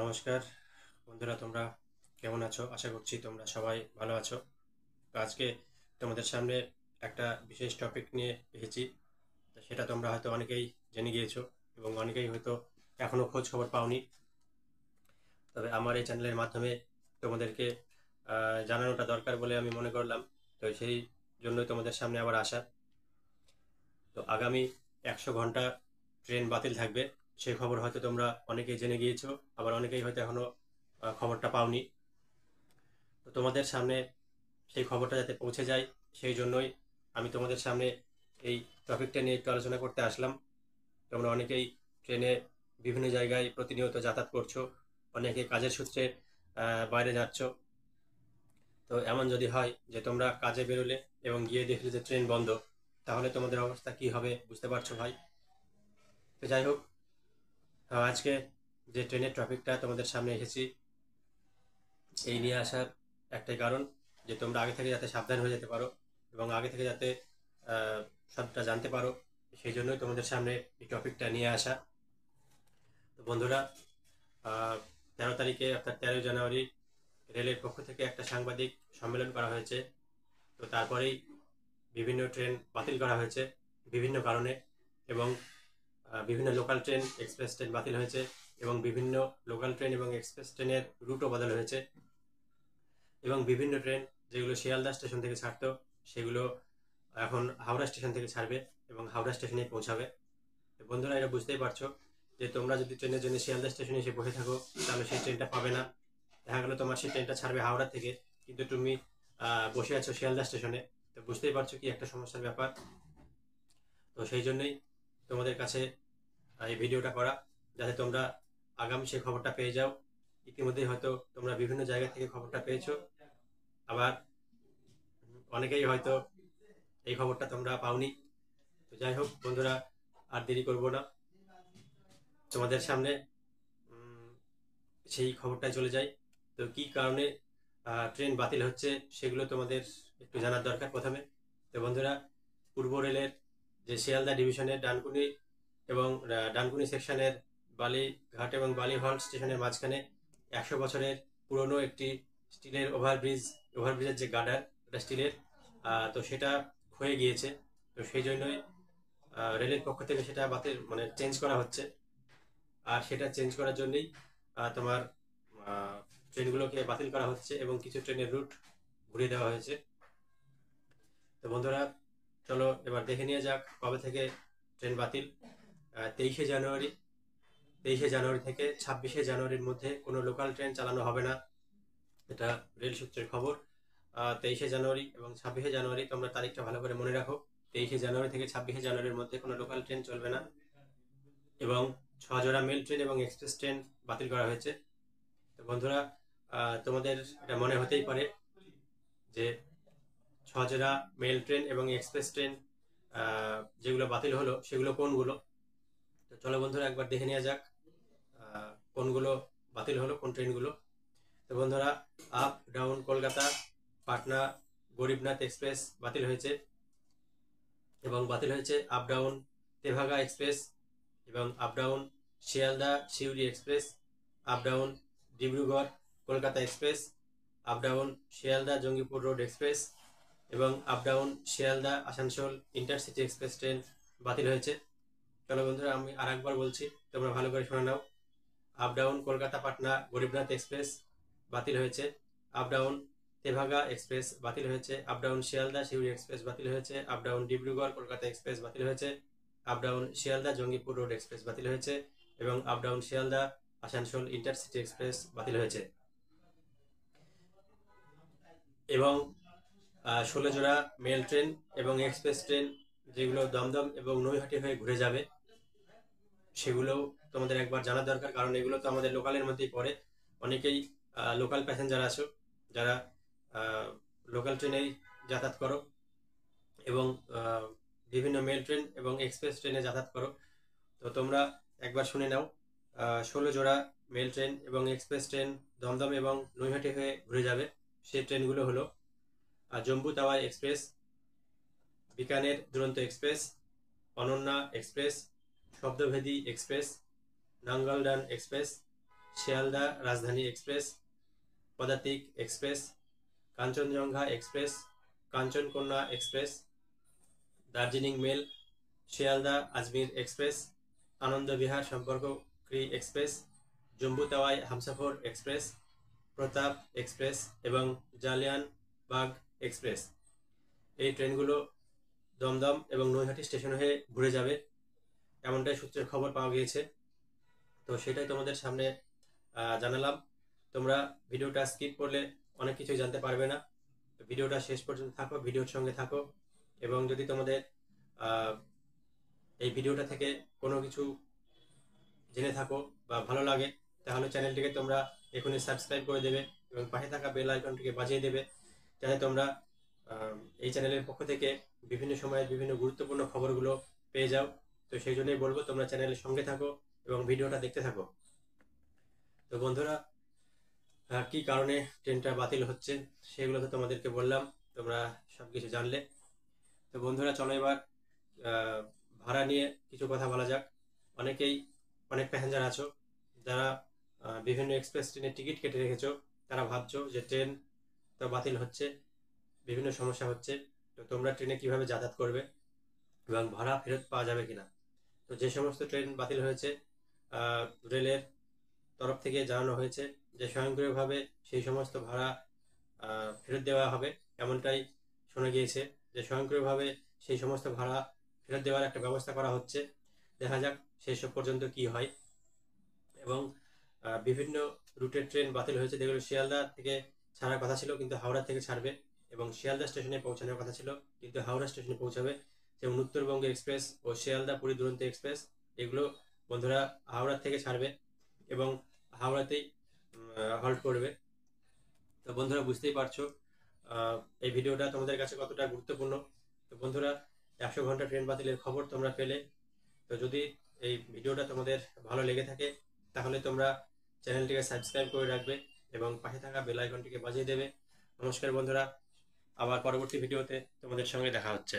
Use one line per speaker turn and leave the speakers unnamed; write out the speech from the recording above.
নমস্কার বন্ধুরা, তোমরা কেমন আছো? আশা করছি তোমরা সবাই ভালো আছো। তো আজকে তোমাদের সামনে একটা বিশেষ টপিক নিয়ে এসেছি। তো সেটা তোমরা হয়তো অনেকেই জেনে গিয়েছো এবং অনেকেই হয়তো এখনো খোঁজ খবর পাওনি। তবে আমার এই চ্যানেলের মাধ্যমে তোমাদেরকে জানানোটা দরকার বলে আমি মনে করলাম। তো সেই জন্যই তোমাদের সামনে আবার আসা। তো আগামী 100 ঘন্টা ট্রেন বাতিল থাকবে, সেই খবর হয়তো তোমরা অনেকেই জেনে গিয়েছো, আবার অনেকেই হয়তো এখনো খবরটা পাওনি। তো তোমাদের সামনে সেই খবরটা যাতে পৌঁছে যায়, সেই জন্যই আমি তোমাদের সামনে এই টপিকটা নিয়ে একটু আলোচনা করতে আসলাম। তোমরা অনেকেই ট্রেনে বিভিন্ন জায়গায় প্রতিনিয়ত যাতায়াত করছো, অনেকে কাজের সূত্রে বাইরে যাচ্ছ। তো এমন যদি হয় যে তোমরা কাজে বেরোলে এবং গিয়ে দেখলে যে ট্রেন বন্ধ, তাহলে তোমাদের অবস্থা কি হবে বুঝতে পারছো ভাই। তো যাই হোক, আজকে যে ট্রেনের টপিকটা তোমাদের সামনে এসেছি, এই নিয়ে আসার একটাই কারণ যে তোমরা আগে থেকে যাতে সাবধান হয়ে যেতে পারো এবং আগে থেকে যাতে সবটা জানতে পারো, সেই জন্যই তোমাদের সামনে এই টপিকটা নিয়ে আসা। তো বন্ধুরা, 13 তারিখে অর্থাৎ 13ই জানুয়ারি রেলের পক্ষ থেকে একটা সাংবাদিক সম্মেলন করা হয়েছে। তো তারপরেই বিভিন্ন ট্রেন বাতিল করা হয়েছে বিভিন্ন কারণে, এবং বিভিন্ন লোকাল ট্রেন, এক্সপ্রেস ট্রেন বাতিল হয়েছে এবং বিভিন্ন লোকাল ট্রেন এবং এক্সপ্রেস ট্রেনের রুটও বদল হয়েছে, এবং বিভিন্ন ট্রেন যেগুলো শিয়ালদা স্টেশন থেকে ছাড়তো সেগুলো এখন হাওড়া স্টেশন থেকে ছাড়বে এবং হাওড়া স্টেশনে পৌঁছাবে। তো বন্ধুরা, এটা বুঝতেই পারছো যে তোমরা যদি ট্রেনের জন্য শিয়ালদা স্টেশনে এসে বসে থাকো, তাহলে সেই ট্রেনটা পাবে না। দেখা গেলো তোমার সেই ট্রেনটা ছাড়বে হাওড়া থেকে, কিন্তু তুমি বসে আছো শিয়ালদা স্টেশনে। তো বুঝতেই পারছো কি একটা সমস্যার ব্যাপার। তো সেই জন্যই তোমাদের কাছে এই ভিডিওটা করা, যাতে তোমরা আগামী সেই খবরটা পেয়ে যাও। ইতিমধ্যেই হয়তো তোমরা বিভিন্ন জায়গা থেকে খবরটা পেয়েছো, আবার অনেকেই হয়তো এই খবরটা তোমরা পাওনি। তো যাই হোক বন্ধুরা, আর দেরি করব না, তোমাদের সামনে সেই খবরটায় চলে যাই। তো কি কারণে ট্রেন বাতিল হচ্ছে সেগুলো তোমাদের একটু জানার দরকার প্রথমে। তো বন্ধুরা, পূর্ব রেলের যে শিয়ালদা ডিভিশনের ডানকুনি এবং ডানকুনি সেকশনের বালিঘাট এবং বালিহল্ট স্টেশনের মাঝখানে 100 বছরের পুরনো একটি স্টিলের ওভারব্রিজের যে গার্ডার, ওটা স্টিলের, তো সেটা ক্ষয়ে গিয়েছে। তো সেই জন্যই রেলের পক্ষ থেকে সেটা বাতিল মানে চেঞ্জ করা হচ্ছে। আর সেটা চেঞ্জ করার জন্যই তোমার ট্রেনগুলোকে বাতিল করা হচ্ছে এবং কিছু ট্রেনের রুট ঘুরিয়ে দেওয়া হয়েছে। তো বন্ধুরা, চলো এবার দেখে নিয়ে যাক কবে থেকে ট্রেন বাতিল। 23শে জানুয়ারি। 23শে জানুয়ারি থেকে 26শে জানুয়ারির মধ্যে কোনো লোকাল ট্রেন চালানো হবে না, এটা রেল সূত্রের খবর। 23শে জানুয়ারি এবং 26শে জানুয়ারি, তোমরা তারিখটা ভালো করে মনে রাখো। 23শে জানুয়ারি থেকে 26শে জানুয়ারির মধ্যে কোনো লোকাল ট্রেন চলবে না, এবং 6 জোড়া মেল ট্রেন এবং এক্সপ্রেস ট্রেন বাতিল করা হয়েছে। তো বন্ধুরা, তোমাদের এটা মনে হতেই পারে যে 6 জোড়া মেল ট্রেন এবং এক্সপ্রেস ট্রেন যেগুলো বাতিল হলো সেগুলো কোনগুলো। তো চলো বন্ধুরা, একবার দেখে নেওয়া যাক কোনগুলো বাতিল হলো, কোন ট্রেনগুলো। তো বন্ধুরা, up down Kolkata Patna Garibnath express বাতিল হয়েছে, এবং বাতিল হয়েছে আপ ডাউন তেভাগা এক্সপ্রেস, এবং up down Sealdah Suri express, up down Dibrugarh Kolkata express, up down Sealdah Jangipur road express, এবং up down Sealdah Asansol intercity express train বাতিল হয়েছে। চলো বন্ধুরা, আমি আর একবার বলছি, তোমরা ভালো করে শুনে নাও। Up down Kolkata Patna Garibnath express বাতিল হয়েছে, আপ ডাউন তেভাগা এক্সপ্রেস বাতিল হয়েছে, up down Sealdah Suri express বাতিল হয়েছে, up down Dibrugarh Kolkata express বাতিল হয়েছে, up down Sealdah Jangipur road express বাতিল হয়েছে, এবং up down Sealdah Asansol intercity express বাতিল হয়েছে। এবং 16 জোড়া মেল ট্রেন এবং এক্সপ্রেস ট্রেন যেগুলো দমদম এবং নৈহাটি হয়ে ঘুরে যাবে, সেগুলো তোমাদের একবার জানা দরকার, কারণ এগুলো তো আমাদের লোকালের মধ্যেই পড়ে। অনেকেই লোকাল প্যাসেঞ্জার আছো, যারা লোকাল ট্রেনেই যাতায়াত করো এবং বিভিন্ন মেল ট্রেন এবং এক্সপ্রেস ট্রেনে যাতায়াত করো। তো তোমরা একবার শুনে নাও, 16 জোড়া মেল ট্রেন এবং এক্সপ্রেস ট্রেন দমদম এবং নৈহাটি হয়ে ঘুরে যাবে। সেই ট্রেনগুলো হলো Jammu Tawi express, Bikaner Duronto express, Ananya express, Shabdabhedi express, Nangal Dam express, Sealdah Rajdhani express, Padatik express, Kanchenjunga express, Kanchankanya express, Darjeeling mail, Sealdah Ajmer express, Anand Vihar Sampark Kranti express, Jammu Tawi Humsafar express, Pratap express এবং জালিয়ানবাগ এক্সপ্রেস। এই ট্রেনগুলো দমদম এবং নৈহাটি স্টেশন হয়ে ঘুরে যাবে, এমনটাই সূত্রের খবর পাওয়া গিয়েছে। তো সেটাই তোমাদের সামনে জানালাম। তোমরা ভিডিওটা স্কিপ করলে অনেক কিছু জানতে পারবে না। ভিডিওটা শেষ পর্যন্ত থাকো, ভিডিওর সঙ্গে থাকো, এবং যদি তোমাদের এই ভিডিওটা থেকে কোনো কিছু জেনে থাকো বা ভালো লাগে, তাহলে চ্যানেলটিকে তোমরা এখনই সাবস্ক্রাইব করে দেবে এবং পাশে থাকা বেল আইকনটিকে বাজিয়ে দেবে, যাতে তোমরা এই চ্যানেলের পক্ষ থেকে বিভিন্ন সময়ে বিভিন্ন গুরুত্বপূর্ণ খবরগুলো পেয়ে যাও। তো সেই জন্যই বলবো তোমরা চ্যানেলের সঙ্গে থাকো এবং ভিডিওটা দেখতে থাকো। তো বন্ধুরা, কি কারণে ট্রেনটা বাতিল হচ্ছে সেগুলো তো তোমাদেরকে বললাম, তোমরা সবকিছু জানলে। তো বন্ধুরা, চলো এবার ভাড়া নিয়ে কিছু কথা বলা যাক। অনেক প্যাসেঞ্জার আছো যারা বিভিন্ন এক্সপ্রেস ট্রেনের টিকিট কেটে রেখেছো, তারা ভাবছো যে ট্রেন তো বাতিল হচ্ছে, বিভিন্ন সমস্যা হচ্ছে, তো তোমরা ট্রেনে কিভাবে যাতায়াত করবে এবং ভাড়া ফেরত পাওয়া যাবে কিনা। তো যে সমস্ত ট্রেন বাতিল হয়েছে, রেলের তরফ থেকে জানানো হয়েছে যে স্বয়ংক্রিয়ভাবে সেই সমস্ত ভাড়া ফেরত দেওয়া হবে। এমনটাই শোনা গিয়েছে যে স্বয়ংক্রিয়ভাবে সেই সমস্ত ভাড়া ফেরত দেওয়ার একটা ব্যবস্থা করা হচ্ছে। দেখা যাক শেষ পর্যন্ত কি হয়। এবং বিভিন্ন রুটের ট্রেন বাতিল হয়েছে, যেগুলো শিয়ালদা থেকে ছাড়ার কথা ছিল কিন্তু হাওড়া থেকে ছাড়বে, এবং শিয়ালদা স্টেশনে পৌঁছানোর কথা ছিল কিন্তু হাওড়া স্টেশনে পৌঁছাবে। যেমন উত্তরবঙ্গ এক্সপ্রেস ও শিয়ালদা পুরী দুরন্ত এক্সপ্রেস, এগুলো বন্ধুরা হাওড়া থেকে ছাড়বে এবং হাওড়াতেই হল্ট করবে। তো বন্ধুরা, বুঝতেই পারছো এই ভিডিওটা তোমাদের কাছে কতটা গুরুত্বপূর্ণ। তো বন্ধুরা, 100 ঘন্টা ট্রেন বাতিলের খবর তোমরা পেলে। তো যদি এই ভিডিওটা তোমাদের ভালো লেগে থাকে, তাহলে তোমরা চ্যানেলটিকে সাবস্ক্রাইব করে রাখবে এবং পাশে থাকা বেল আইকনটিকে বাজিয়ে দেবে। নমস্কার বন্ধুরা, আবার পরবর্তী ভিডিওতে তোমাদের সঙ্গে দেখা হচ্ছে।